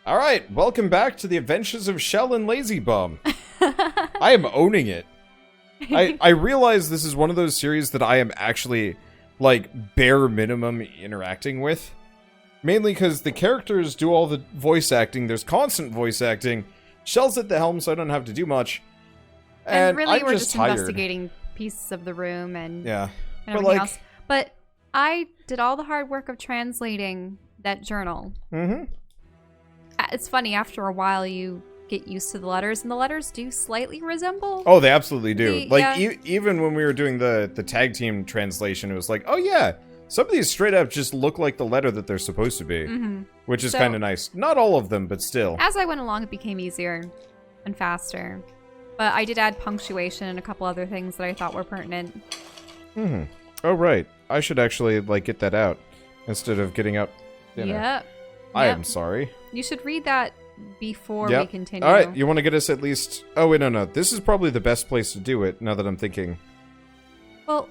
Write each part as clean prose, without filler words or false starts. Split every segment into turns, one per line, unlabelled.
Alright, welcome back to the Adventures of Shell and Lazy Bum. I am owning it. I realize this is one of those series that I am actually, like, bare minimum interacting with. Mainly because the characters do all the voice acting, there's constant voice acting, Shell's at the helm so I don't have to do much. And
really,
I'm
we're
just tired.
Investigating pieces of the room and
like,
everything else. But I did all the hard work of translating that journal.
Mm-hmm.
It's funny, after a while you get used to the letters, and the letters do slightly resemble.
Oh, they absolutely do. Even when we were doing the tag team translation, it was like, oh yeah, some of these straight up just look like the letter that they're supposed to be.
Mm-hmm.
Which is kind of nice. Not all of them, but still.
As I went along, it became easier and faster. But I did add punctuation and a couple other things that I thought were pertinent.
Mm-hmm. Oh, right. I should actually, like, get that out instead of getting up dinner.
Yep.
I am sorry.
You should read that before we continue.
All right, you want to get us at least... Oh, wait, no. This is probably the best place to do it, now that I'm thinking.
Well,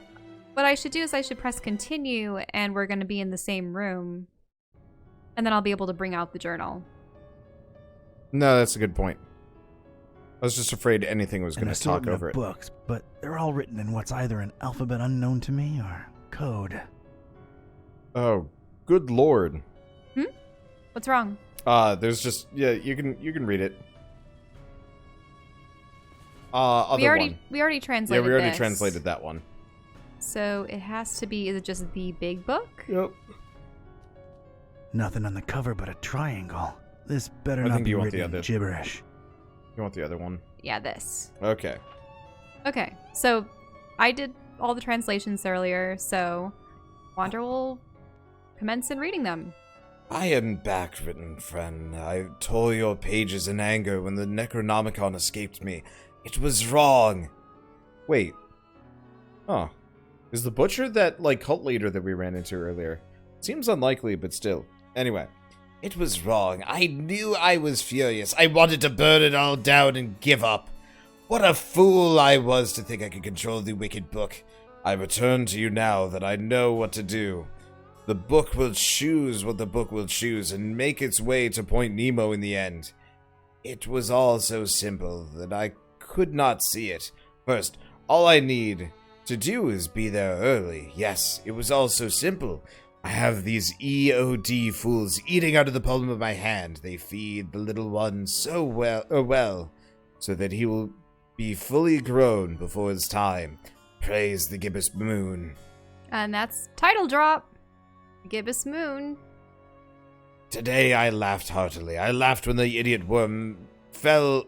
what I should do is I should press continue, and we're going to be in the same room. And then I'll be able to bring out the journal.
No, that's a good point. I was just afraid anything was going to talk over it.
Books, but they're all written in what's either an alphabet unknown to me or code.
Oh, good lord.
What's wrong?
There's just... Yeah, you can read it.
We already translated
Yeah, we already
this.
translated that one.
So it has to be, is it just the big book?
Yep.
Nothing on the cover but a triangle. This better
I
not
think
be
you want the
written in
other.
gibberish.
You want the other one?
Yeah, this.
Okay.
Okay, so I did all the translations earlier, so Wander will commence in reading them.
I am back, written friend. I tore your pages in anger when the Necronomicon escaped me. It was wrong. Wait. Huh. Is the butcher that, like, cult leader that we ran into earlier? Seems unlikely, but still. Anyway. It was wrong. I knew I was furious. I wanted to burn it all down and give up. What a fool I was to think I could control the wicked book. I return to you now that I know what to do. The book will choose what the book will choose and make its way to Point Nemo in the end. It was all so simple that I could not see it. First, all I need to do is be there early. Yes, it was all so simple. I have these EOD fools eating out of the palm of my hand. They feed the little one so well, so that he will be fully grown before his time. Praise the Gibbous Moon.
And that's title drop. Gibbous Moon.
Today I laughed heartily. I laughed when the idiot worm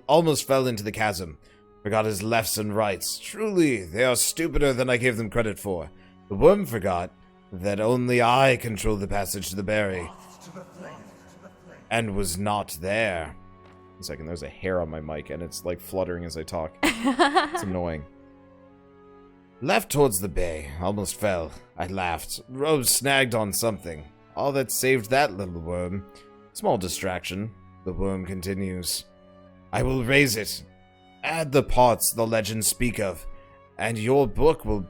almost fell into the chasm. Forgot his lefts and rights. Truly, they are stupider than I gave them credit for. The worm forgot that only I control the passage to the berry. And was not there. 1 second, there's a hair on my mic and it's like fluttering as I talk. It's annoying. Left towards the bay, almost fell. I laughed. Rose snagged on something. All that saved that little worm. Small distraction. The worm continues. I will raise it. Add the parts the legends speak of, and your book will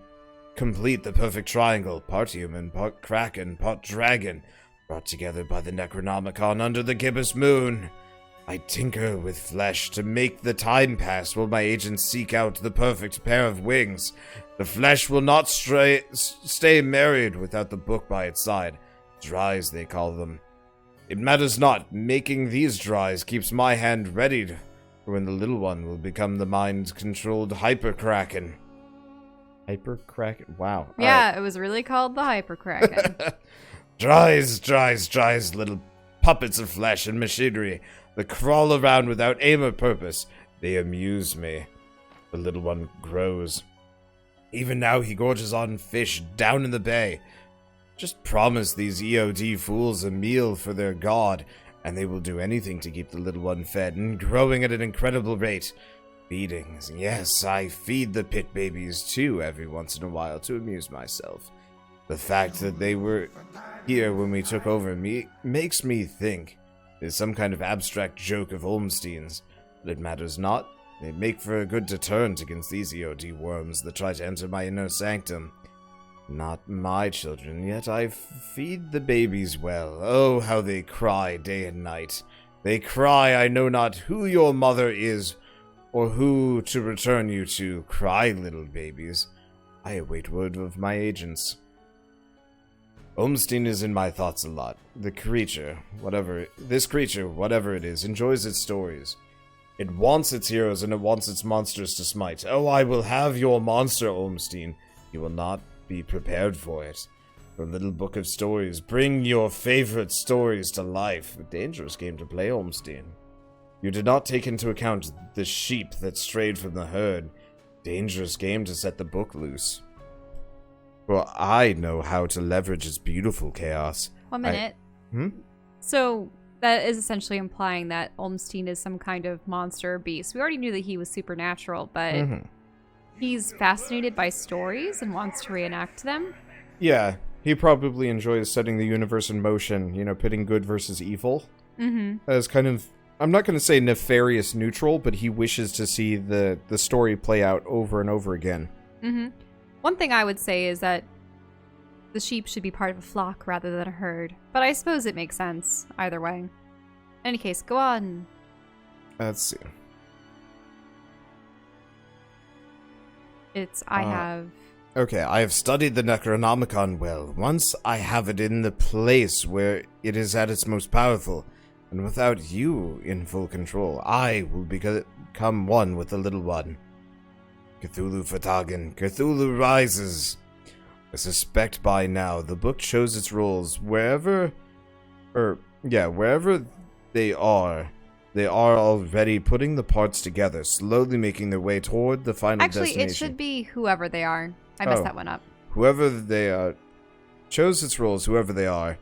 complete the perfect triangle. Part human, part kraken, part dragon, brought together by the Necronomicon under the Gibbous Moon. I tinker with flesh to make the time pass while my agents seek out the perfect pair of wings. The flesh will not stay married without the book by its side. Dries, they call them. It matters not. Making these dries keeps my hand readied for when the little one will become the mind-controlled hyper-kraken. Hyper-kraken? Wow.
Yeah, It was really called the Hyper-Kraken.
Dries, little puppets of flesh and machinery that crawl around without aim or purpose. They amuse me. The little one grows. Even now he gorges on fish down in the bay. Just promise these EOD fools a meal for their god, and they will do anything to keep the little one fed and growing at an incredible rate. Feedings. Yes, I feed the pit babies too every once in a while to amuse myself. The fact that they were here when we took over makes me think there's some kind of abstract joke of Olmstein's, but it matters not. They make for a good deterrent against these EOD worms that try to enter my inner sanctum. Not my children, yet I feed the babies well. Oh, how they cry day and night. They cry, I know not who your mother is, or who to return you to. Cry, little babies. I await word of my agents. Olmstein is in my thoughts a lot. This creature, whatever it is, enjoys its stories. It wants its heroes and it wants its monsters to smite. Oh, I will have your monster, Olmstein. You will not be prepared for it. Your little book of stories. Bring your favorite stories to life. A dangerous game to play, Olmstein. You did not take into account the sheep that strayed from the herd. Dangerous game to set the book loose. Well, I know how to leverage its beautiful chaos.
1 minute. So that is essentially implying that Olmstein is some kind of monster or beast. We already knew that he was supernatural, but he's fascinated by stories and wants to reenact them.
Yeah, he probably enjoys setting the universe in motion, pitting good versus evil. As kind of, I'm not going to say nefarious neutral, but he wishes to see the story play out over and over again.
One thing I would say is that the sheep should be part of a flock rather than a herd. But I suppose it makes sense either way. In any case, go on.
Let's see.
I have...
Okay, I have studied the Necronomicon well. Once I have it in the place where it is at its most powerful, and without you in full control, I will become one with the little one. Cthulhu Fatagan, Cthulhu rises. I suspect by now the book shows its roles wherever they are already putting the parts together, slowly making their way toward the final destination.
Actually, it should be whoever they are. I messed that one up.
Whoever they are, chose its roles, whoever they are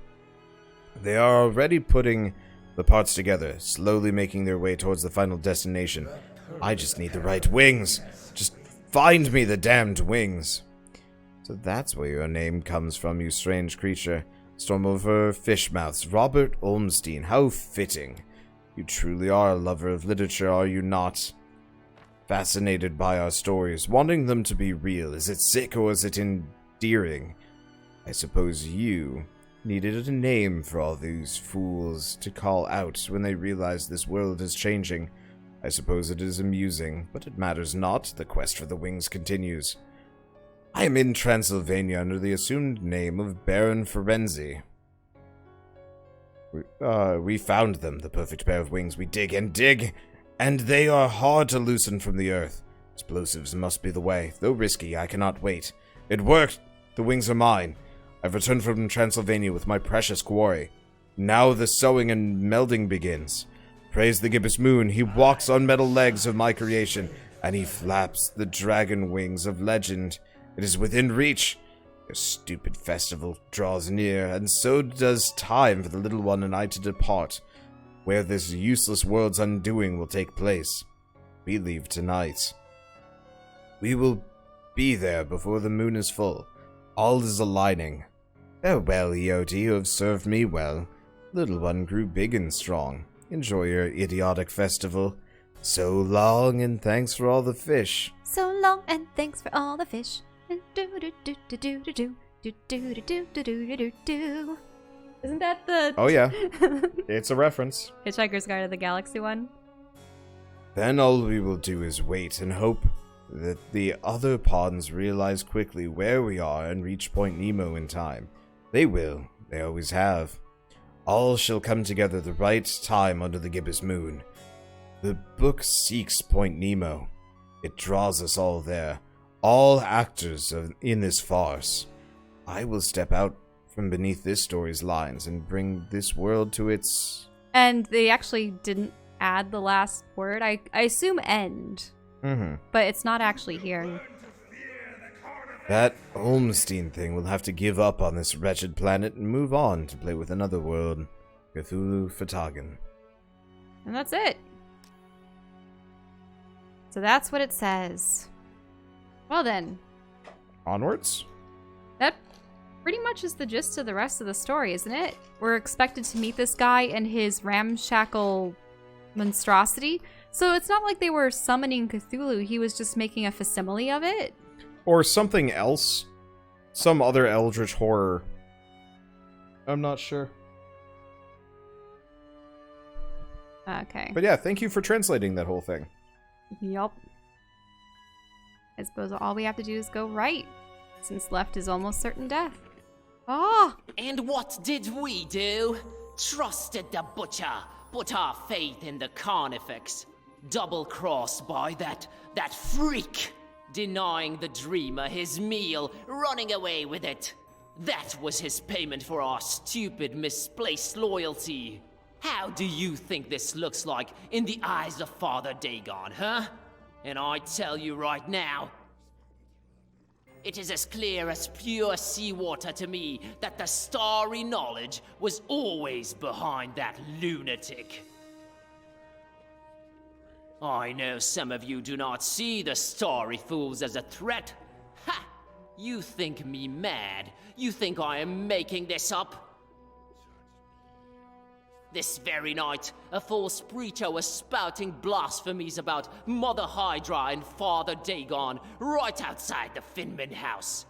already putting the parts together, slowly making their way towards the final destination. I just need the right wings. Just find me the damned wings. So that's where your name comes from, you strange creature. Storm over fishmouths. Robert Olmstein. How fitting. You truly are a lover of literature, are you not? Fascinated by our stories, wanting them to be real. Is it sick or is it endearing? I suppose you needed a name for all these fools to call out when they realize this world is changing. I suppose it is amusing, but it matters not. The quest for the wings continues. I am in Transylvania under the assumed name of Baron Ferenzi. We found them, the perfect pair of wings. We dig and dig, and they are hard to loosen from the earth. Explosives must be the way. Though risky, I cannot wait. It worked! The wings are mine. I've returned from Transylvania with my precious quarry. Now the sewing and melding begins. Praise the Gibbous Moon, he walks on metal legs of my creation, and he flaps the dragon wings of legend. It is within reach. Your stupid festival draws near, and so does time for the little one and I to depart, where this useless world's undoing will take place. We leave tonight. We will be there before the moon is full. All is aligning. Farewell, Eot, you have served me well. Little one grew big and strong. Enjoy your idiotic festival. So long, and thanks for all the fish.
So long, and thanks for all the fish. Isn't that the...
Oh yeah, it's a reference.
Hitchhiker's Guide to the Galaxy one?
Then all we will do is wait and hope that the other pawns realize quickly where we are and reach Point Nemo in time. They will. They always have. All shall come together the right time under the Gibbous Moon. The book seeks Point Nemo. It draws us all there. All actors in this farce. I will step out from beneath this story's lines and bring this world to its...
And they actually didn't add the last word. I assume end. But it's not actually here.
That Olmstein thing will have to give up on this wretched planet and move on to play with another world. Cthulhu Fatagan.
And that's it. So that's what it says. Well then.
Onwards?
That pretty much is the gist of the rest of the story, isn't it? We're expected to meet this guy and his ramshackle monstrosity. So it's not like they were summoning Cthulhu. He was just making a facsimile of it.
Or something else. Some other eldritch horror. I'm not sure.
Okay.
But yeah, thank you for translating that whole thing.
Yup. I suppose all we have to do is go right, since left is almost certain death. Ah!
And what did we do? Trusted the butcher, put our faith in the carnifex. Double-crossed by that freak. Denying the dreamer his meal, running away with it. That was his payment for our stupid, misplaced loyalty. How do you think this looks like in the eyes of Father Dagon, huh? And I tell you right now, it is as clear as pure seawater to me that the starry knowledge was always behind that lunatic. I know some of you do not see the starry fools as a threat. Ha! You think me mad? You think I am making this up? This very night, a false preacher was spouting blasphemies about Mother Hydra and Father Dagon right outside the Finman house.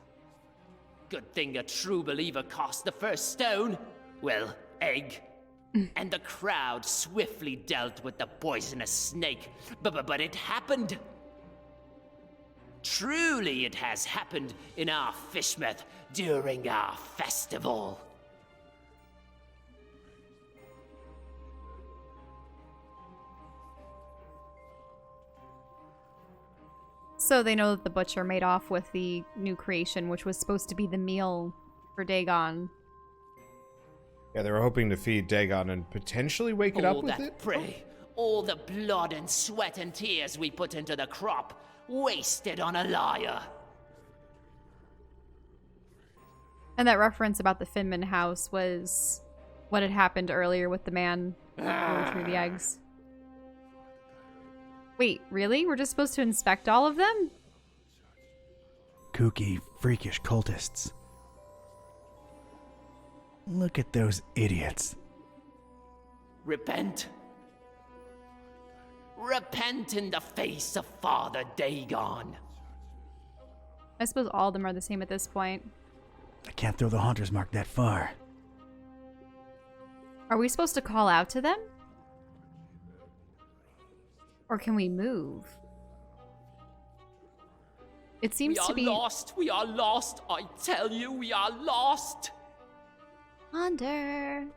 Good thing a true believer cast the first stone. Well, egg. And the crowd swiftly dealt with the poisonous snake. But it happened. Truly it has happened in our Fishmouth during our festival.
So they know that the butcher made off with the new creation, which was supposed to be the meal for Dagon.
Yeah, they were hoping to feed Dagon and potentially wake it up with it.
Prey, all the blood and sweat and tears we put into the crop, wasted on a liar.
And that reference about the Finman house was what had happened earlier with the man who threw the eggs. Wait, really? We're just supposed to inspect all of them?
Kooky, freakish cultists. Look at those idiots.
Repent. Repent in the face of Father Dagon.
I suppose all of them are the same at this point.
I can't throw the Haunter's Mark that far.
Are we supposed to call out to them? Or can we move? It seems to be...
We are lost, I tell you, we are lost!
Wander. Can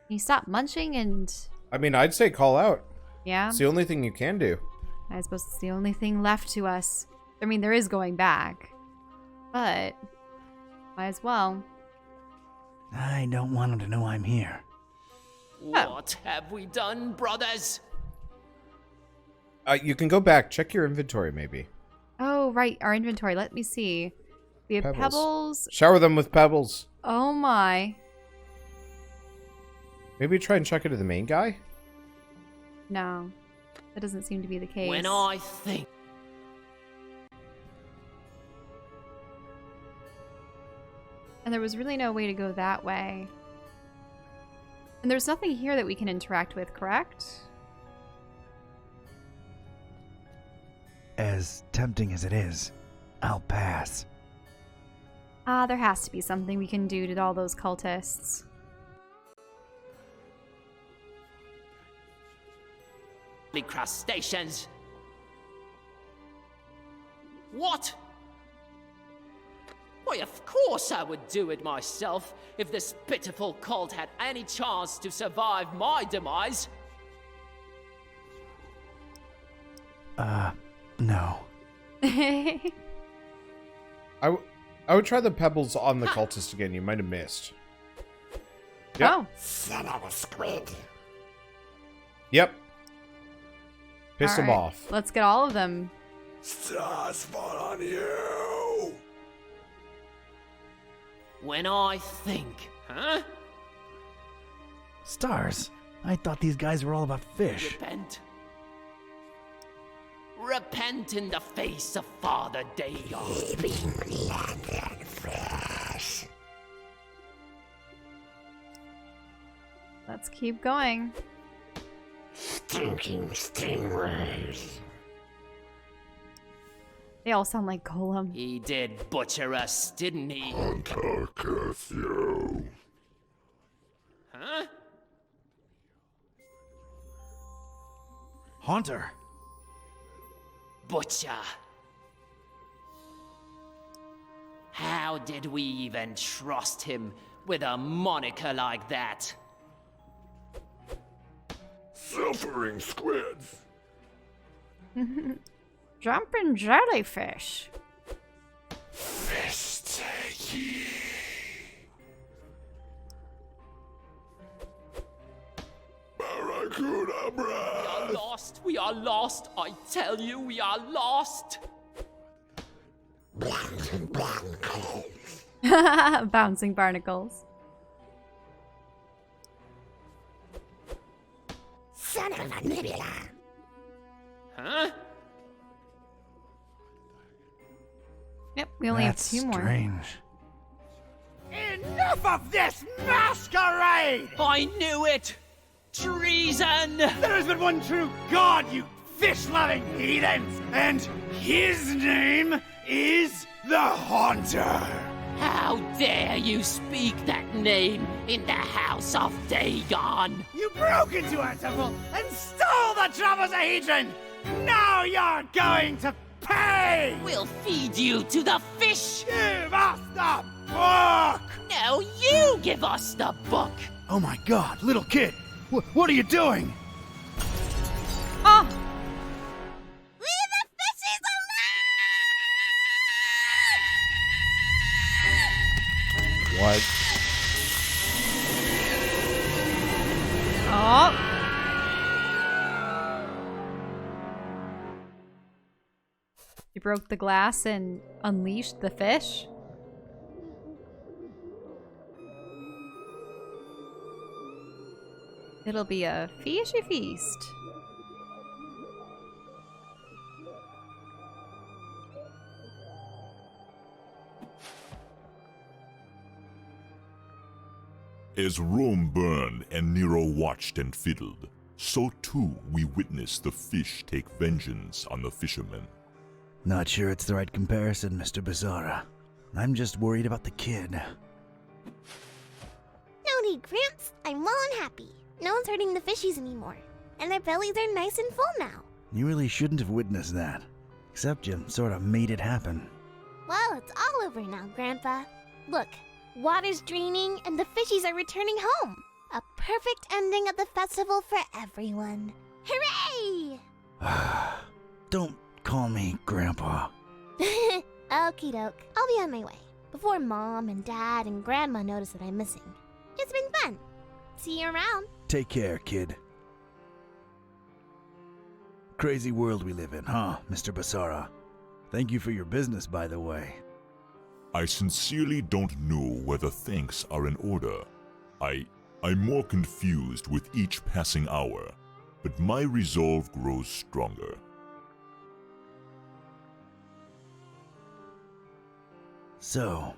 you stop munching and...
I mean, I'd say call out.
Yeah?
It's the only thing you can do.
I suppose it's the only thing left to us. I mean, there is going back. But... might as well.
I don't want them to know I'm here.
What have we done, brothers?
You can go back. Check your inventory, maybe.
Oh, right. Our inventory. Let me see. We have pebbles.
Shower them with pebbles.
Oh, my.
Maybe try and chuck it to the main guy?
No. That doesn't seem to be the case.
When I think...
And there was really no way to go that way. And there's nothing here that we can interact with, correct?
As tempting as it is, I'll pass.
There has to be something we can do to all those cultists.
Crustaceans. What? Why, of course I would do it myself if this pitiful cult had any chance to survive my demise.
No.
I would try the pebbles on the cultist again. You might have missed. Yep.
Oh.
Son of a squid.
Yep. Piss them
Alright,
off.
Let's get all of them.
Stars fall on you.
When I think, huh?
Stars? I thought these guys were all about fish.
Repent. Repent in the face of Father Dagon.
Living land and fresh.
Let's keep going.
Stinking stingrays.
They all sound like Golem.
He did butcher us, didn't he?
Hunter curse you.
Huh?
Haunter.
Butcher. How did we even trust him with a moniker like that?
Suffering squids.
Jumping jellyfish.
Fist ye. Barracuda breath.
Lost. We are lost. I tell you, we are lost.
Bouncing barnacles.
Bouncing barnacles.
Son of a nebula.
Huh?
Yep, we only
That's
have 2 more.
strange.
Enough of this masquerade!
I knew it! Treason!
There has been one true God, you fish-loving heathens, and his name is the Haunter.
How dare you speak that name in the House of Dagon?
You broke into our temple and stole the Trapezohedron! Now you're going to pay!
We'll feed you to the fish!
Give us the book!
No, you give us the book!
Oh my god, little kid! What are you doing?
Oh!
What?
Oh! You broke the glass and unleashed the fish? It'll be a fishy feast.
As Rome burned and Nero watched and fiddled, so too we witnessed the fish take vengeance on the fishermen.
Not sure it's the right comparison, Mr. Bizarra. I'm just worried about the kid.
No need, Gramps. I'm well and happy. No one's hurting the fishies anymore. And their bellies are nice and full now.
You really shouldn't have witnessed that. Except you sort of made it happen.
Well, it's all over now, Grandpa. Look, water's draining and the fishies are returning home. A perfect ending of the festival for everyone. Hooray!
Don't call me Grandpa.
Okie doke. I'll be on my way. Before Mom and Dad and Grandma notice that I'm missing. It's been fun. See you around.
Take care, kid. Crazy world we live in, huh, Mr. Basara? Thank you for your business, by the way.
I sincerely don't know whether thanks are in order. I'm more confused with each passing hour, but my resolve grows stronger.
So,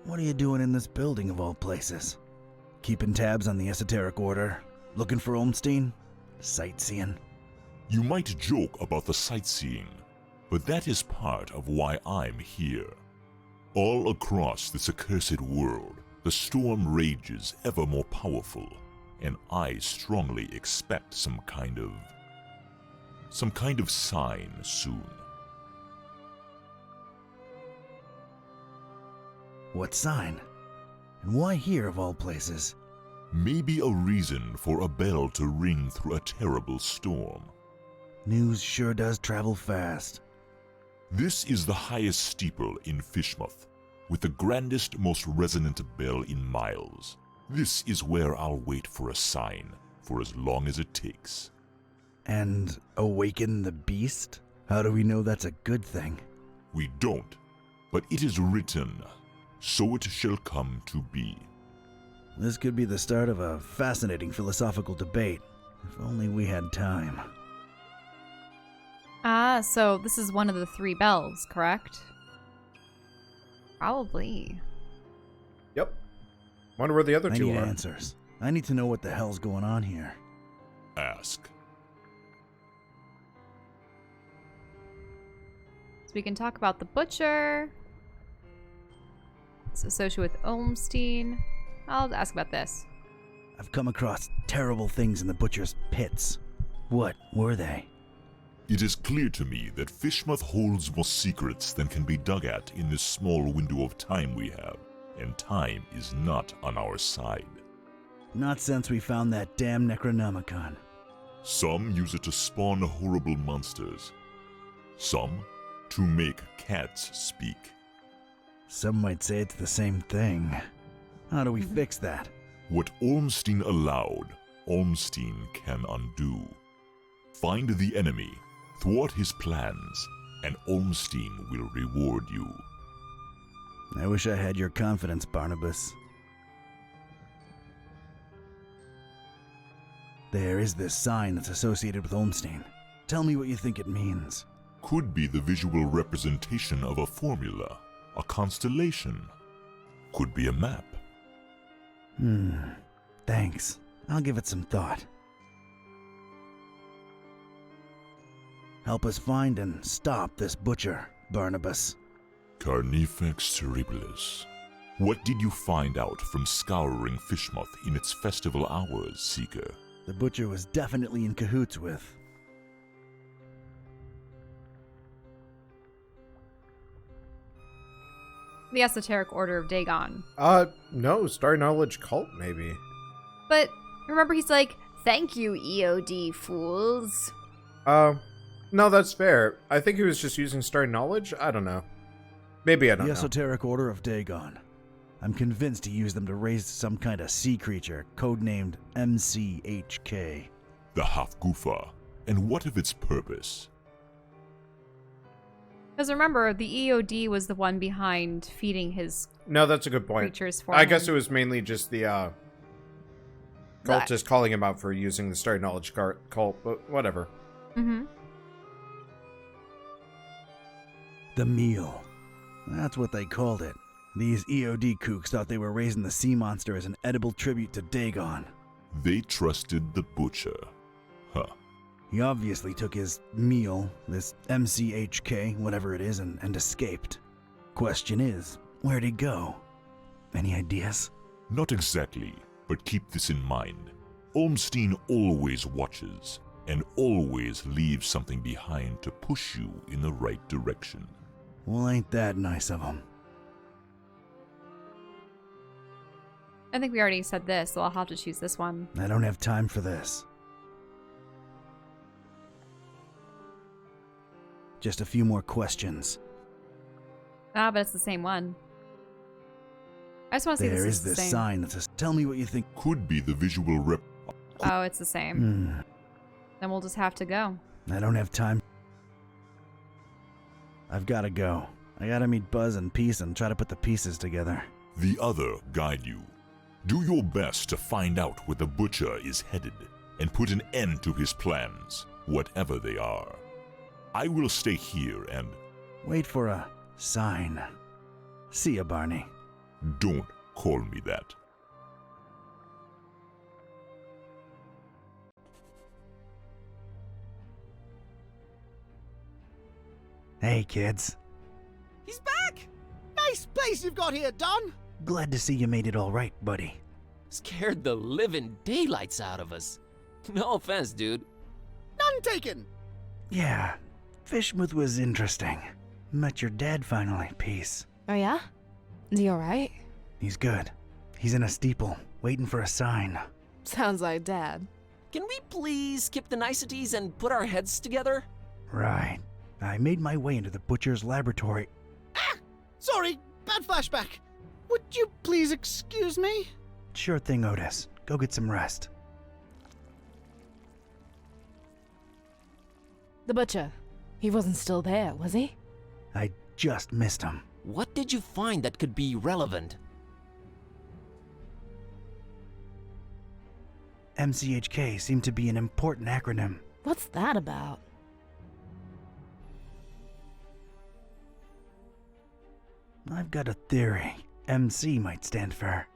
what are you doing in this building of all places? Keeping tabs on the esoteric order? Looking for Olmstein? Sightseeing?
You might joke about the sightseeing, but that is part of why I'm here. All across this accursed world, the storm rages ever more powerful, and I strongly expect some kind of sign soon.
What sign? And why here of all places?
Maybe a reason for a bell to ring through a terrible storm.
News sure does travel fast.
This is the highest steeple in Fishmouth, with the grandest, most resonant bell in miles. This is where I'll wait for a sign, for as long as it takes.
And awaken the beast? How do we know that's a good thing?
We don't, but it is written, so it shall come to be.
This could be the start of a fascinating philosophical debate. If only we had time.
Ah, so this is one of the 3 bells, correct? Probably.
Yep. Wonder where the other
I
2
need
are.
answers. I need to know what the hell's going on here.
Ask.
So we can talk about the butcher. It's associated with Olmstein. I'll ask about this.
I've come across terrible things in the butcher's pits. What were they?
It is clear to me that Fishmouth holds more secrets than can be dug at in this small window of time we have, and time is not on our side.
Not since we found that damn Necronomicon.
Some use it to spawn horrible monsters. Some to make cats speak.
Some might say it's the same thing. How do we fix that?
What Ormstein allowed, Ormstein can undo. Find the enemy, thwart his plans, and Ormstein will reward you.
I wish I had your confidence, Barnabas. There is this sign that's associated with Ormstein. Tell me what you think it means.
Could be the visual representation of a formula, a constellation. Could be a map.
Thanks. I'll give it some thought. Help us find and stop this butcher, Barnabas.
Carnifex terribilis. What did you find out from scouring Fishmouth in its festival hours, Seeker?
The butcher was definitely in cahoots with.
The Esoteric Order of Dagon.
No, Star Knowledge Cult, maybe.
But remember, he's like, thank you, EOD fools.
No, that's fair. I think he was just using Star Knowledge? I don't know. Maybe I don't
The
know.
Esoteric Order of Dagon. I'm convinced he used them to raise some kind of sea creature, codenamed MCHK.
The Hafgufa. And what of its purpose?
Because remember, the EOD was the one behind feeding his
No, that's a good point.
creatures for
I
him.
guess it was mainly just the cultist calling him out for using the Star Knowledge cult, but whatever.
Mm-hmm.
The meal. That's what they called it. These EOD kooks thought they were raising the sea monster as an edible tribute to Dagon.
They trusted the butcher. Huh.
He obviously took his meal, this MCHK, whatever it is, and escaped. Question is, where'd he go? Any ideas?
Not exactly, but keep this in mind. Ormstein always watches, and always leaves something behind to push you in the right direction.
Well, ain't that nice of him.
I think we already said this, so I'll have to choose this one.
I don't have time for this. Just a few more questions.
Ah, but it's the same one. I just want to see
There
this
is
the
this
same.
sign that says, tell me what you think.
Could be the visual rep.
Oh, it's the same. Then we'll just have to go.
I don't have time. I've got to go. I gotta meet Buzz and Peace and try to put the pieces together.
The other guide you. Do your best to find out where the butcher is headed, and put an end to his plans, whatever they are. I will stay here and...
Wait for a sign. See ya, Barney.
Don't call me that.
Hey, kids.
He's back! Nice place you've got here, Don!
Glad to see you made it all right, buddy.
Scared the living daylights out of us. No offense, dude.
None taken!
Yeah, Fishmouth was interesting. Met your dad finally, Peace.
Oh yeah? Is he alright?
He's good. He's in a steeple, waiting for a sign.
Sounds like Dad.
Can we please skip the niceties and put our heads together?
Right. I made my way into the butcher's laboratory.
Sorry, bad flashback. Would you please excuse me?
Sure thing, Otis. Go get some rest.
The butcher. He wasn't still there, was he?
I just missed him.
What did you find that could be relevant?
MCHK seemed to be an important acronym.
What's that about?
I've got a theory. MC might stand for...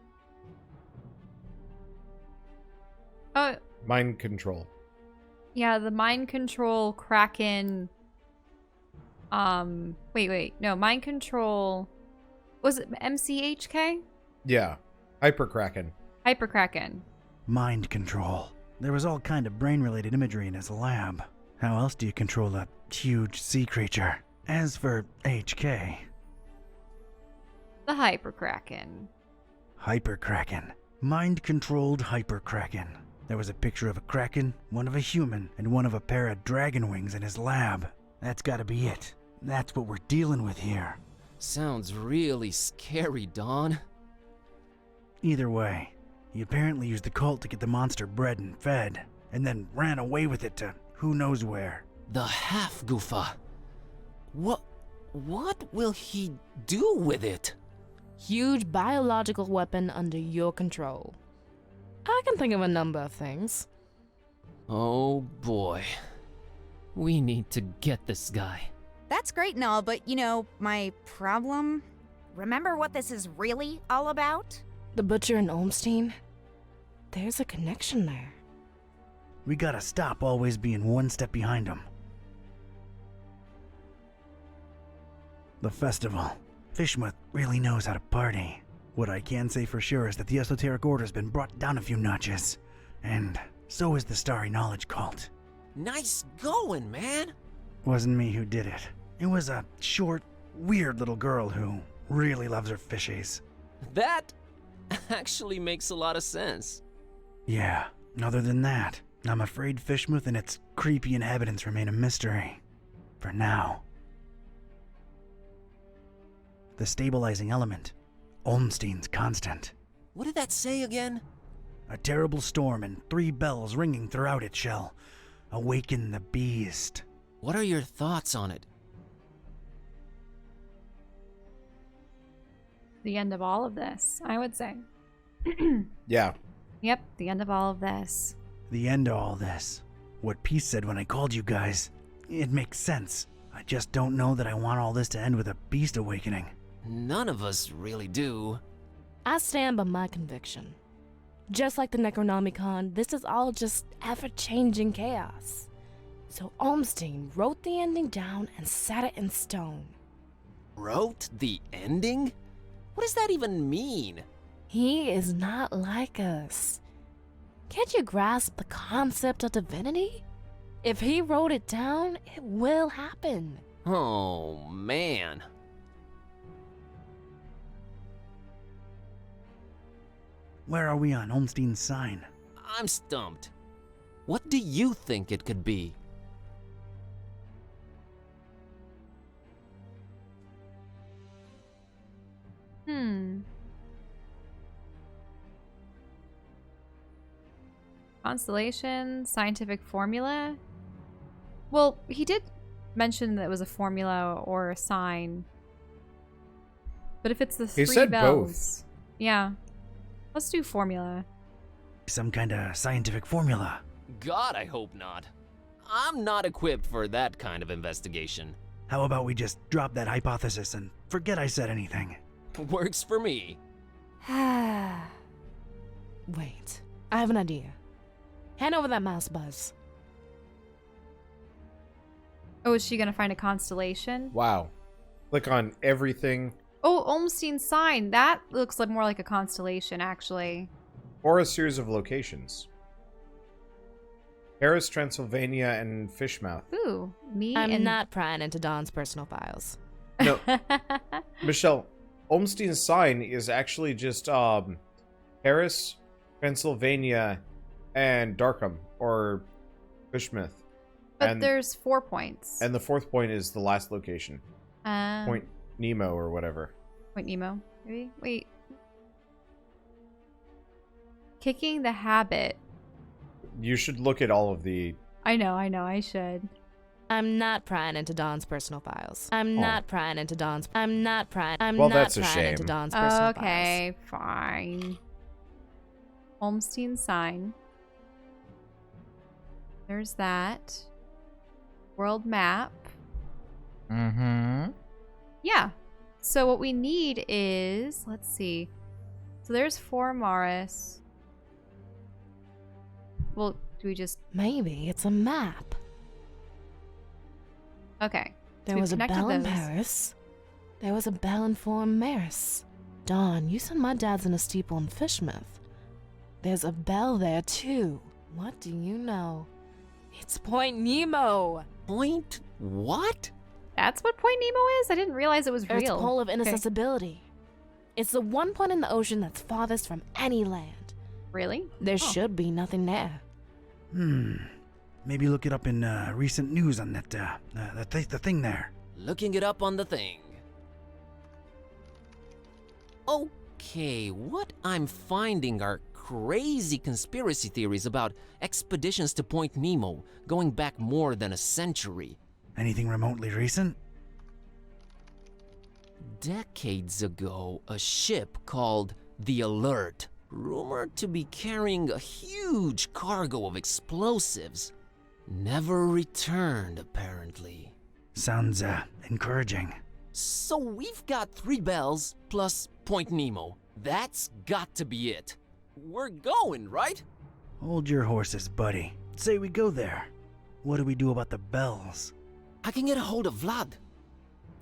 Mind control.
Yeah, the mind control Kraken. Wait. No, mind control. Was it MCHK?
Yeah. Hyper Kraken.
Hyper Kraken.
mind control. There was all kind of brain-related imagery in his lab. How else do you control a huge sea creature? As for HK...
The Hyperkraken.
Hyperkraken. Mind-controlled Hyperkraken. There was a picture of a kraken, one of a human, and one of a pair of dragon wings in his lab. That's gotta be it. That's what we're dealing with here.
Sounds really scary, Don.
Either way, he apparently used the cult to get the monster bred and fed, and then ran away with it to who knows where.
The half-goofa. What will he do with it?
Huge biological weapon under your control. I can think of a number of things.
Oh boy. We need to get this guy.
That's great and all, but you know, my problem? Remember what this is really all about?
The Butcher and Olmstein? There's a connection there.
We gotta stop always being one step behind him. The festival. Fishmouth really knows how to party. What I can say for sure is that the Esoteric Order's been brought down a few notches. And so is the Starry Knowledge Cult.
Nice going, man.
Wasn't me who did it. It was a short, weird little girl who really loves her fishies.
That actually makes a lot of sense.
Yeah, other than that, I'm afraid Fishmouth and its creepy inhabitants remain a mystery. For now. The stabilizing element. Olmstein's constant.
What did that say again?
A terrible storm and 3 bells ringing throughout it shall awaken the beast.
What are your thoughts on it?
The end of all of this, I would say.
Yeah.
Yep, the end of all of this.
The end of all this. What Peace said when I called you guys. It makes sense. I just don't know that I want all this to end with a beast awakening.
None of us really do.
I stand by my conviction. Just like the Necronomicon, this is all just ever-changing chaos. So Olmstein wrote the ending down and set it in stone.
Wrote the ending? What does that even mean?
He is not like us. Can't you grasp the concept of divinity? If he wrote it down, it will happen.
Oh, man.
Where are we on Olmstein's sign?
I'm stumped. What do you think it could be?
Constellation, scientific formula. Well, he did mention that it was a formula or a sign. But if it's the
He
3
said
bells, yeah. Let's do formula.
Some kind of scientific formula.
God, I hope not. I'm not equipped for that kind of investigation.
How about we just drop that hypothesis and forget I said anything?
Works for me.
Wait, I have an idea. Hand over that mouse, Buzz.
Oh, is she gonna find a constellation?
Wow. Click on everything.
Oh, Olmstein's sign. That looks like more like a constellation, actually.
Or a series of locations. Paris, Transylvania, and Fishmouth.
Ooh, me
I'm
and...
not prying into Don's personal files.
No. Michelle, Olmstein's sign is actually just Paris, Transylvania, and Darkham, or Fishmouth.
But
and
there's 4 points.
And the 4th point is the last location. Point Nemo or whatever.
Point Nemo, maybe? Wait. Kicking the habit.
You should look at all of the...
I know, I should.
I'm not prying into Don's personal files. I'm not prying into Don's... I'm not prying... I'm
Well,
not
that's a
prying
shame.
into Don's personal files.
Okay, fine. Olmstein sign. There's that. World map.
Mm-hmm.
Yeah. So what we need is... Let's see. So there's 4 Maris. Well, do we just...
Maybe it's a map.
Okay.
There was a bell in Paris. There was a bell in Fort Maris. Dawn, you said my dad's in a steeple in Fishmouth. There's a bell there, too. What do you know? It's Point Nemo.
Point what?
That's what Point Nemo is? I didn't realize it was
Earth's
real.
pole of inaccessibility. It's the one point in the ocean that's farthest from any land.
Really?
There should be nothing there.
Maybe look it up in recent news on that, the thing there.
Looking it up on the thing. Okay, what I'm finding are crazy conspiracy theories about expeditions to Point Nemo going back more than a century.
Anything remotely recent?
Decades ago, a ship called the Alert, rumored to be carrying a huge cargo of explosives, never returned apparently.
Sounds, encouraging.
So we've got 3 bells plus Point Nemo. That's got to be it. We're going, right?
Hold your horses, buddy. Say we go there. What do we do about the bells?
I can get a hold of Vlad.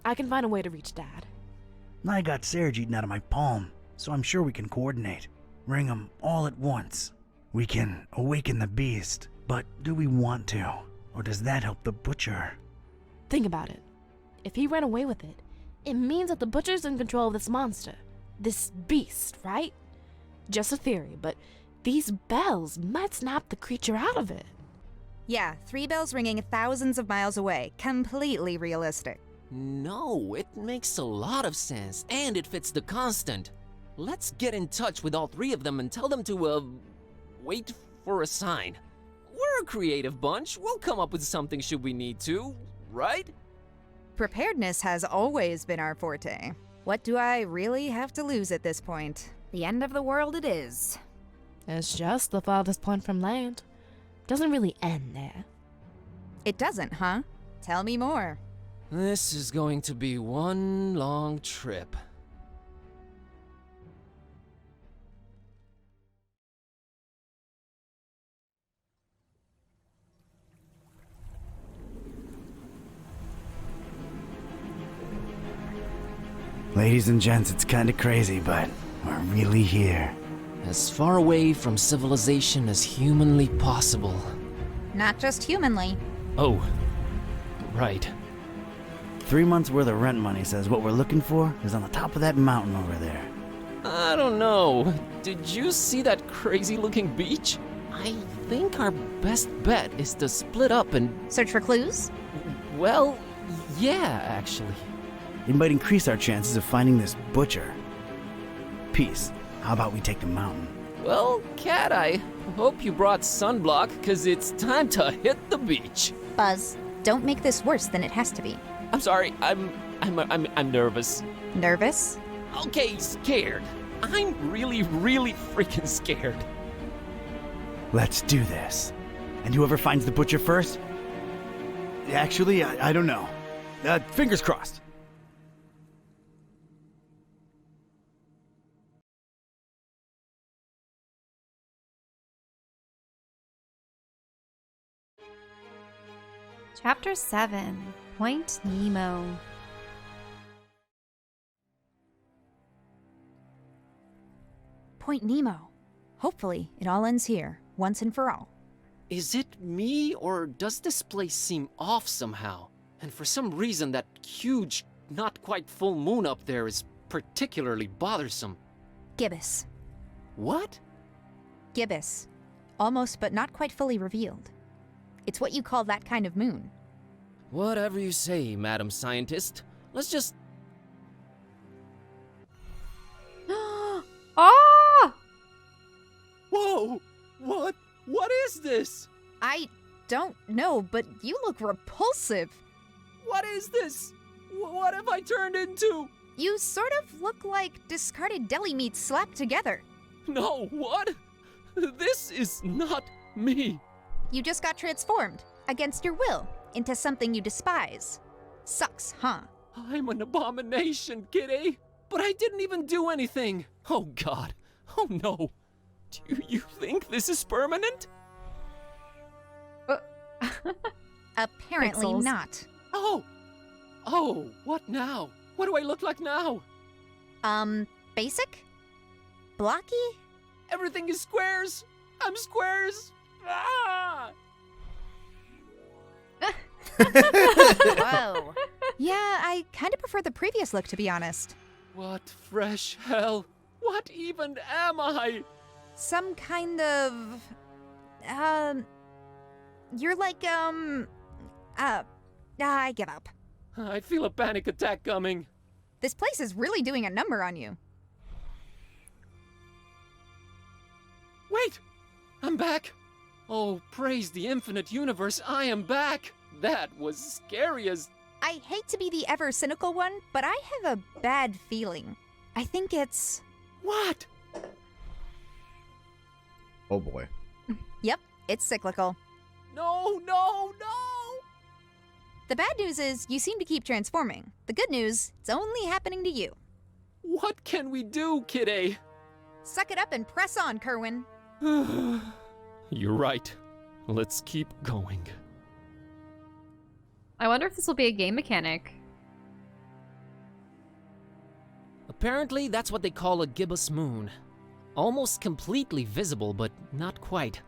I can find a way to reach Dad.
I got Serge eaten out of my palm, so I'm sure we can coordinate. Ring 'em all at once. We can awaken the beast, but do we want to? Or does that help the butcher?
Think about it. If he ran away with it, it means that the butcher's in control of this monster. This beast, right? Just a theory, but these bells might snap the creature out of it.
Yeah, 3 bells ringing thousands of miles away. Completely realistic.
No, it makes a lot of sense, and it fits the constant. Let's get in touch with all 3 of them and tell them to, wait for a sign. We're a creative bunch. We'll come up with something should we need to, right?
Preparedness has always been our forte. What do I really have to lose at this point? The end of the world it is.
It's just the farthest point from land. Doesn't really end there.
It doesn't, huh? Tell me more.
This is going to be one long trip.
Ladies and gents, it's kinda crazy, but we're really here.
As far away from civilization as humanly possible.
Not just humanly.
Oh, right.
3 months worth of rent money says what we're looking for is on the top of that mountain over there.
I don't know. Did you see that crazy looking beach? I think our best bet is to split up and...
Search for clues?
Well, yeah, actually.
It might increase our chances of finding this butcher. Peace. How about we take the mountain?
Well, Cat, I hope you brought sunblock, cause it's time to hit the beach.
Buzz, don't make this worse than it has to be.
I'm sorry, I'm nervous.
Nervous?
Okay, scared. I'm really freaking scared.
Let's do this. And whoever finds the butcher first? Actually, I don't know. Fingers crossed.
Chapter 7, Point Nemo.
Point Nemo. Hopefully, it all ends here, once and for all.
Is it me, or does this place seem off somehow? And for some reason, that huge, not quite full moon up there is particularly bothersome.
Gibbous.
What?
Gibbous. Almost but not quite fully revealed. It's what you call that kind of moon.
Whatever you say, Madam Scientist. Let's just...
Ah!
Whoa! What is this?
I don't know, but you look repulsive.
What is this? What have I turned into?
You sort of look like discarded deli meat slapped together.
No, what? This is not me.
You just got transformed, against your will, into something you despise. Sucks, huh?
I'm an abomination, Kitteh. But I didn't even do anything. Oh, God. Oh, no. Do you think this is permanent?
Apparently
Pixels.
not.
Oh, what now? What do I look like now?
Basic? Blocky?
Everything is squares. I'm squares. Ah!
Whoa. Yeah, I kind of prefer the previous look, to be honest.
What fresh hell? What even am I?
Some kind of... You're like, I give up.
I feel a panic attack coming.
This place is really doing a number on you.
Wait! I'm back! Oh, praise the infinite universe, I am back! That was scary as...
I hate to be the ever cynical one, but I have a bad feeling. I think it's...
What?
Oh boy.
Yep, it's cyclical.
No, no, no!
The bad news is you seem to keep transforming. The good news, it's only happening to you.
What can we do, Kitteh?
Suck it up and press on, Kerwan.
You're right. Let's keep going.
I wonder if this will be a game mechanic.
Apparently, that's what they call a Gibbous Moon. Almost completely visible, but not quite.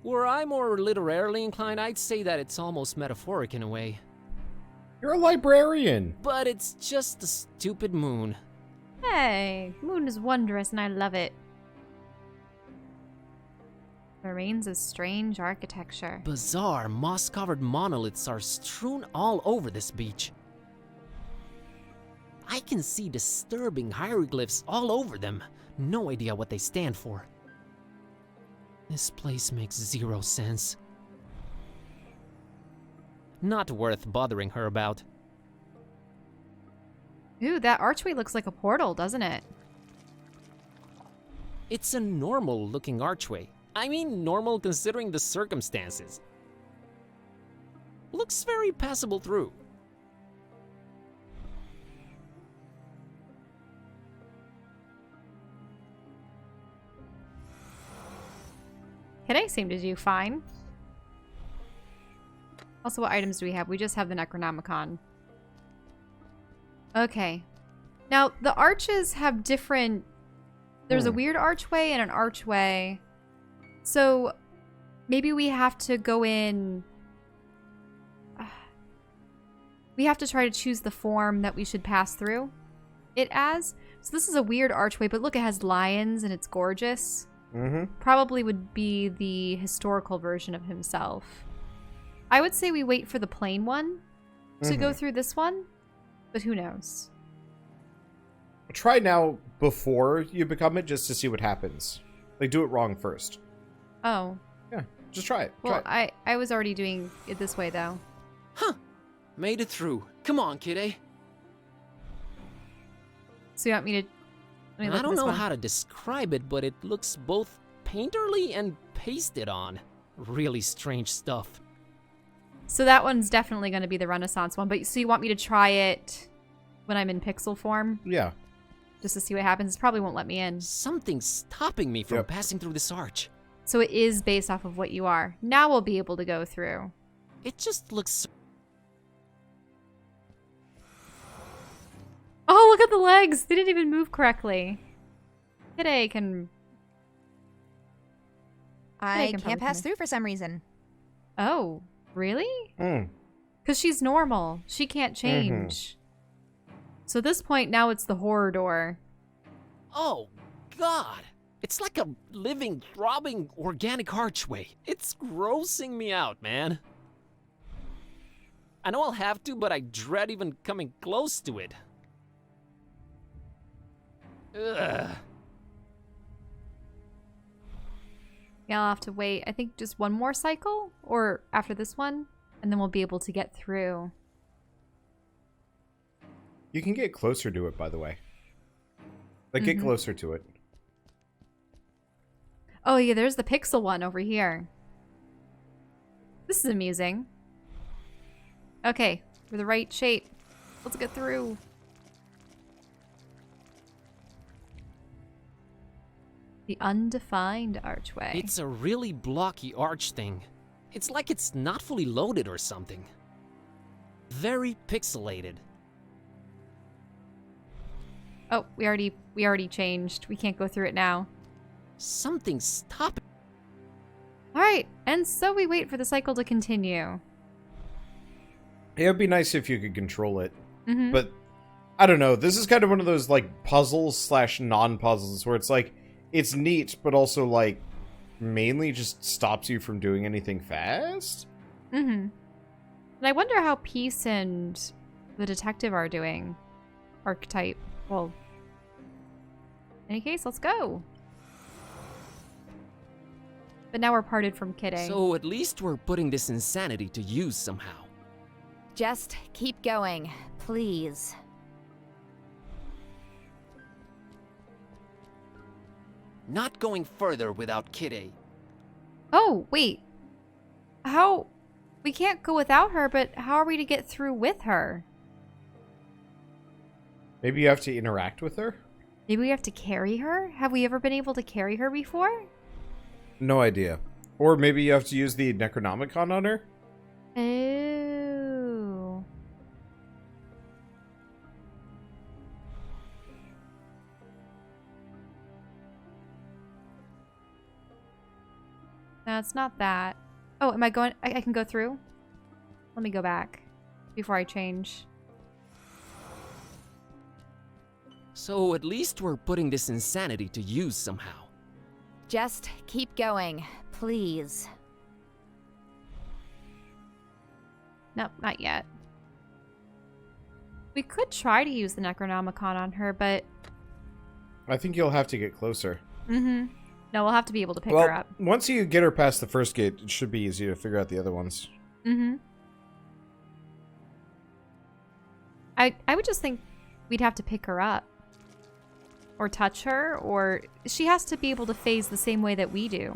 Were I more literarily inclined, I'd say that it's almost metaphoric in a way.
You're a librarian.
But it's just a stupid moon.
Hey, moon is wondrous and I love it. There remains a strange architecture.
Bizarre, moss-covered monoliths are strewn all over this beach. I can see disturbing hieroglyphs all over them. No idea what they stand for. This place makes zero sense. Not worth bothering her about.
Ooh, that archway looks like a portal, doesn't it?
It's a normal-looking archway. I mean, normal considering the circumstances. Looks very passable through.
Kitteh seemed to do fine. Also, what items do we have? We just have the Necronomicon. Okay. Now, the arches have different... There's a weird archway and an archway. So, maybe we have to go in... We have to try to choose the form that we should pass through it as. So this is a weird archway, but look, it has lions and it's gorgeous. Probably would be the historical version of himself. I would say we wait for the plain one to go through this one, but who knows?
Try now before you become it just to see what happens. Like, do it wrong first.
Oh.
Yeah, just try it.
Well,
try it.
I was already doing it this way, though.
Huh. Made it through. Come on, Kitteh.
So you want me to... Let me look
I
at
don't
this
know
one.
how to describe it, but it looks both painterly and pasted on. Really strange stuff.
So that one's definitely going to be the Renaissance one. But so you want me to try it when I'm in pixel form?
Yeah.
Just to see what happens? It probably won't let me in.
Something's stopping me from passing through this arch.
So it is based off of what you are. Now we'll be able to go through.
It just looks...
Oh, look at the legs! They didn't even move correctly. Kitteh can...
I can't pass through for some reason.
Oh, really? Because she's normal. She can't change. So at this point, now it's the horror door.
Oh, God! It's like a living, throbbing, organic archway. It's grossing me out, man. I know I'll have to, but I dread even coming close to it. Ugh.
Yeah, I'll have to wait. I think just one more cycle, or after this one, and then we'll be able to get through.
You can get closer to it, by the way. Like, get closer to it.
Oh yeah, there's the pixel one over here. This is amusing. Okay, we're the right shape. Let's get through. The undefined archway.
It's a really blocky arch thing. It's like it's not fully loaded or something. Very pixelated.
Oh, we already changed. We can't go through it now.
Something's stopping.
Alright, and so we wait for the cycle to continue.
It would be nice if you could control it.
Mm-hmm.
But, I don't know, this is kind of one of those, like, puzzles / non-puzzles where it's like, it's neat, but also, like, mainly just stops you from doing anything fast?
Mm-hmm. And I wonder how Peace and the detective are doing. Archetype. Well, in any case, let's go. But now we're parted from Kitteh.
So at least we're putting this insanity to use somehow.
Just keep going, please.
Not going further without Kitteh.
Oh, wait. How? We can't go without her, but how are we to get through with her?
Maybe you have to interact with her?
Maybe we have to carry her? Have we ever been able to carry her before?
No idea. Or maybe you have to use the Necronomicon on her?
Oh. No, it's not that. Oh, am I going? I can go through? Let me go back before I change.
So at least we're putting this insanity to use somehow.
Just keep going, please.
Nope, not yet. We could try to use the Necronomicon on her, but...
I think you'll have to get closer.
Mm-hmm. No, we'll have to be able to pick her up.
Once you get her past the first gate, it should be easy to figure out the other ones.
Mm-hmm. I would just think we'd have to pick her up. Or touch her, or... She has to be able to phase the same way that we do.